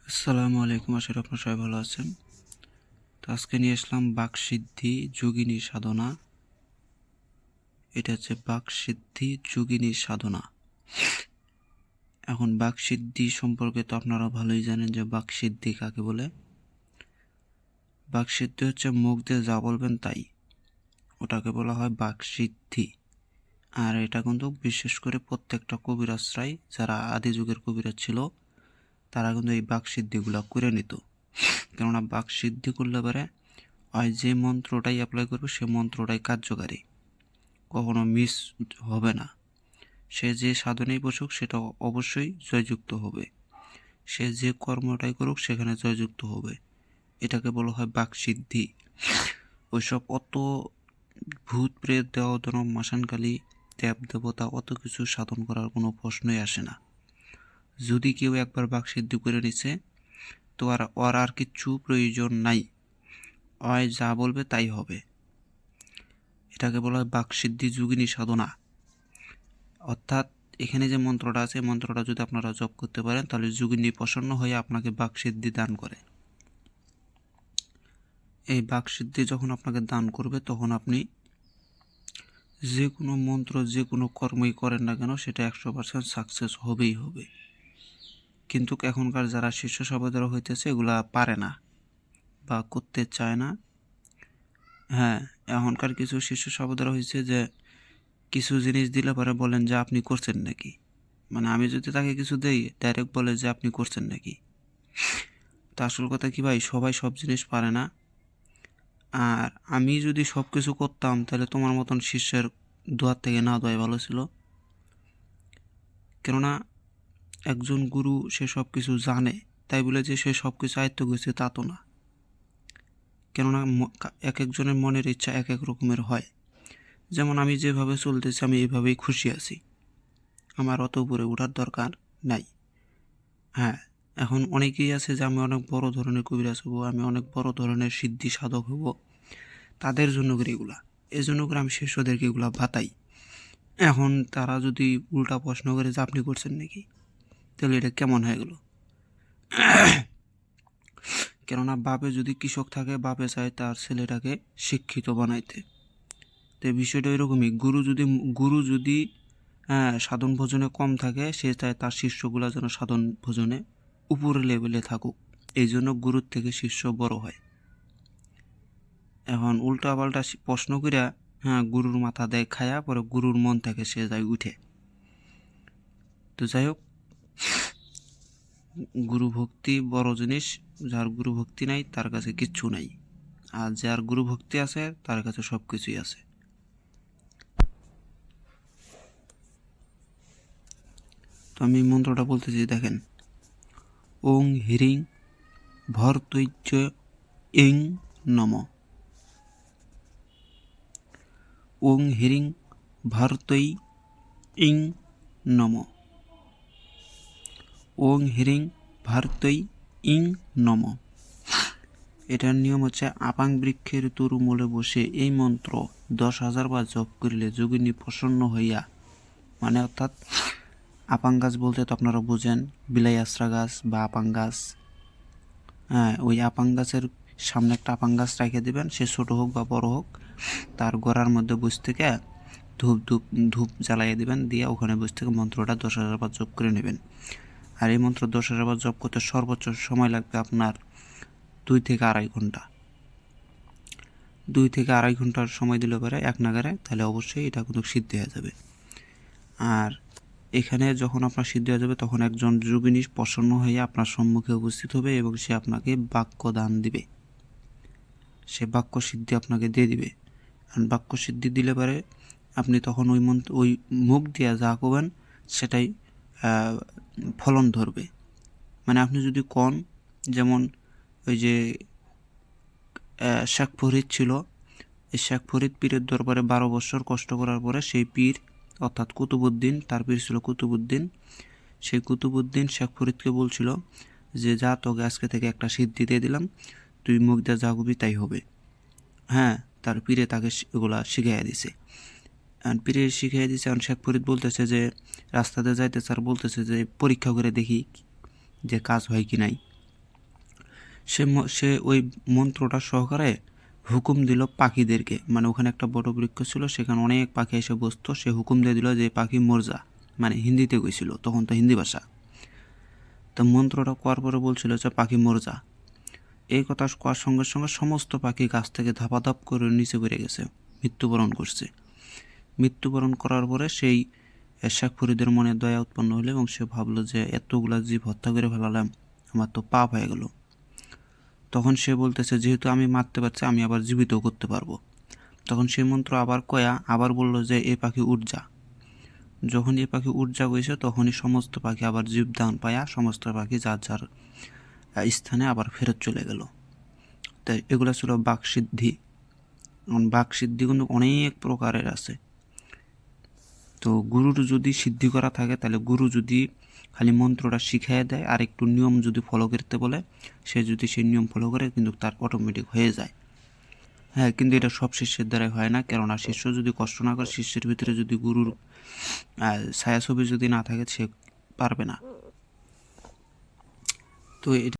আসসালামু আলাইকুম, আশা করি আপনারা সবাই ভালো আছেন। তো আজকে নিয়ে আসলাম বাকসিদ্ধি যোগিনী সাধনা। এটা হচ্ছে বাকসিদ্ধি যোগিনী সাধনা। এখন বাকসিদ্ধি সম্পর্কে তো আপনারা ভালোই জানেন যে বাকসিদ্ধি কাকে বলে। বাকসিদ্ধি হচ্ছে মুখ দিয়ে যা বলবেন তাই, ওটাকে বলা হয় বাকসিদ্ধি। আর এটা কিন্তু বিশেষ করে প্রত্যেকটা কবিরাজরাই, যারা আদি যুগের কবিরাজ ছিল, তারা কিন্তু এই বাকসিদ্ধিগুলো করে নিত। কেননা বাকসিদ্ধি করলে পারে হয় যে মন্ত্রটাই অ্যাপ্লাই করবে সে মন্ত্রটাই কার্যকারী, কখনো মিস হবে না। সে যে সাধনেই বসুক সেটা অবশ্যই জয়যুক্ত হবে, সে যে কর্মটাই করুক সেখানে জয়যুক্ত হবে। এটাকে বলা হয় বাকসিদ্ধি। ওইসব অত ভূত প্রেত দেওয়া মাসানকালী দেব দেবতা অত কিছু সাধন করার কোনো প্রশ্নই আসে না। যদি কেউ একবার বাকসিদ্ধি করে নিছে তো ওর আর কিচ্ছু প্রয়োজন নাই, হয় যা বলবে তাই হবে। এটাকে বলা হয় বাকসিদ্ধি যোগিনী সাধনা। অর্থাৎ এখানে যে মন্ত্রটা আছে, মন্ত্রটা যদি আপনারা জপ করতে পারেন তাহলে যোগিনী প্রসন্ন হয়ে আপনাকে বাকসিদ্ধি দান করে। এই বাকসিদ্ধি যখন আপনাকে দান করবে তখন আপনি যে কোনো মন্ত্র যে কোনো কর্মই করেন না কেন সেটা 100% সাকসেস হবেই হবে। কিন্তু এখনকার যারা শিষ্য সভ্যতারা হইতেছে এগুলা পারে না বা করতে চায় না। হ্যাঁ, এখনকার কিছু শিষ্য সভ্যতারা হয়েছে যে কিছু জিনিস দিলে পরে বলেন যে আপনি করছেন নাকি। মানে আমি যদি তাকে কিছু দেই ডাইরেক্ট বলে যে আপনি করছেন নাকি। তা আসল কথা কি ভাই, সবাই সব জিনিস পারে না। আর আমি যদি সব কিছু করতাম তাহলে তোমার মতন শিষ্যের দুয়ার থেকে না দেওয়াই ভালো ছিল। কেননা একজন গুরু সে সব কিছু জানে তাই বলে যে সে সব কিছু আয়ত্ত করছে তা তো না। কেননা এক একজনের মনের ইচ্ছা এক এক রকমের হয়। যেমন আমি যেভাবে চলতেছি আমি এভাবেই খুশি আছি, আমার অত উপরে ওঠার দরকার নাই। হ্যাঁ, এখন অনেকেই আছে যে আমি অনেক বড় ধরনের কবিরাজ হবো, আমি অনেক বড় ধরনের সিদ্ধি সাধক হব, তাদের জন্য করে এগুলা। এই জন্য করে আমি শিষ্যদেরকে এগুলা বাতাই। এখন তারা যদি উল্টা প্রশ্ন করে যে আপনি করছেন নাকি, তাহলে এটা কেমন হয়ে গেল? কেননা বাপে যদি কৃষক থাকে বাপে চায় তার ছেলেটাকে শিক্ষিত বানাইতে। তো বিষয়টা এরকমই, গুরু যদি সাধন ভোজনে কম থাকে সে চায় তার শিষ্যগুলা যেন সাধন ভোজনে উপরের লেভেলে থাকুক, এই জন্য গুরুর থেকে শিষ্য বড় হয়। এখন উল্টা পাল্টা প্রশ্ন করিয়া গুরুর মাথা দেয় খায়া, পরে গুরুর মন থেকে সে যায় উঠে। তো যাই হোক, গুরু ভক্তি বড় জিনিস। যার গুরু ভক্তি নাই তার কাছে কিচ্ছু নাই, আর যার গুরু ভক্তি আছে তার কাছে সব কিছুই আছে। তো আমি মন্ত্রটা বলতেছি, দেখেন। ওং হিরিং ভরতৈজ ইং নম। ওং হিরিং ভরতৈ ইং নম। ওং হিরিং ভরতৈ ইং নম। এটার নিয়ম হচ্ছে আপাং বৃক্ষের তরু মূলে বসে এই মন্ত্র 10,000 বার জপ করিলে যোগিনী প্রসন্ন হইয়া, মানে অর্থাৎ আপাং গাছ বলতে তো আপনারা বুঝেন বিলাই আশ্রা গাছ বা আপাং গাছ। হ্যাঁ, ওই আপাং গাছের সামনে একটা আপাং গাছ রেখে দেবেন, সে ছোটো হোক বা বড় হোক, তার গোড়ার মধ্যে বসে থেকে ধূপ জ্বালাইয়ে দেবেন, দিয়ে ওখানে বসে থেকে মন্ত্রটা 10,000 বার জপ করে নেবেন। আর এই মন্ত্র 10,000 বার জপ করতে সর্বোচ্চ সময় লাগবে আপনার 2 থেকে 2.5 ঘন্টা। 2 থেকে 2.5 ঘন্টার সময় দিলে পরে এক নাগারে, তাহলে অবশ্যই এটা কিন্তু সিদ্ধ হয়ে যাবে। আর এখানে যখন আপনার সিদ্ধ হয়ে যাবে তখন একজন যোগিনী প্রসন্ন হয়ে আপনার সম্মুখে উপস্থিত হবে এবং সে আপনাকে বাক্য দান দিবে, সে বাক্য সিদ্ধি আপনাকে দিয়ে দিবে। আর বাক্য সিদ্ধি দিলে পরে আপনি তখন ওই মুখ দিয়ে যা করবেন সেটাই ফলন ধরবে। মানে আপনি যদি কন, যেমন ওই যে শেখ ফরিদ ছিল, এই শেখ ফরিদ পীরের দরবারে 12 বছর কষ্ট করার পরে সেই পীর, অর্থাৎ কুতুবউদ্দিন, তার পীর ছিল কুতুবউদ্দিন, সেই কুতুবউদ্দিন শেখ ফরিদকে বলছিল যে যা তোকে আজকে থেকে একটা সিদ্ধি দিয়ে দিলাম, তুই মুখ দিয়ে যা করবি তাই হবে। হ্যাঁ, তার পীরে তাকে এগুলা শিখাইয়া দিছে। পীরে শিখাইয়া দিছে। আর শেখ ফরিদ বলতেছে যে রাস্তাতে যাইতে স্যার বলতেছে যে পরীক্ষা করে দেখি যে কাজ হয় কি নাই। সে ওই মন্ত্রটা সহকারে হুকুম দিল পাখিদেরকে, মানে ওখানে একটা বড় বৃক্ষ ছিল, সেখানে অনেক পাখি এসে বসতো। সে হুকুম দিয়ে দিল যে পাখি মরজা, মানে হিন্দিতে কইছিল, তখন তো হিন্দি ভাষা। তো মন্ত্রটা করার পরে বলছিল যে পাখি মরজা। এই কথা করার সঙ্গে সঙ্গে সমস্ত পাখি গাছ থেকে ধাপাধাপ করে নিচে পড়ে গেছে, মৃত্যুবরণ করছে। মৃত্যুবরণ করার পরে সেই শেখ ফরিদের মনে দয়া উৎপন্ন হলো এবং সে ভাবলো যে এতগুলা জীব হত্যা করে ফেলালাম, আমার তো পাপ হয়ে গেল। তখন সে বলতেছে যেহেতু আমি মারতে পারছি, আমি আবার জীবিতও করতে পারবো। তখন সেই মন্ত্র আবার কয়া আবার বলল যে এ পাখি উঠ যা। যখন এ পাখি উঠ যা হয়েছে তখনই সমস্ত পাখি আবার জীবদান পায়া সমস্ত পাখি যার যার স্থানে আবার ফেরত চলে গেল। তাই এগুলো ছিল বাকসিদ্ধি। বাকসিদ্ধি কিন্তু অনেক প্রকারের আছে। তো গুরুর যদি সিদ্ধি করা থাকে, তাহলে গুরু যদি খালি মন্ত্রটা শিখিয়ে দেয় আর একটু নিয়ম যদি ফলো করতে বলে, সে যদি সেই নিয়ম ফলো করে কিন্তু তার অটোমেটিক হয়ে যায়। হ্যাঁ, কিন্তু এটা সব শিষ্যের দ্বারাই হয় না, কেননা শিষ্য যদি কষ্ট না করে, শিষ্যের ভিতরে যদি গুরুর ছায়াছবি যদি না থাকে, সে পারবে না। তো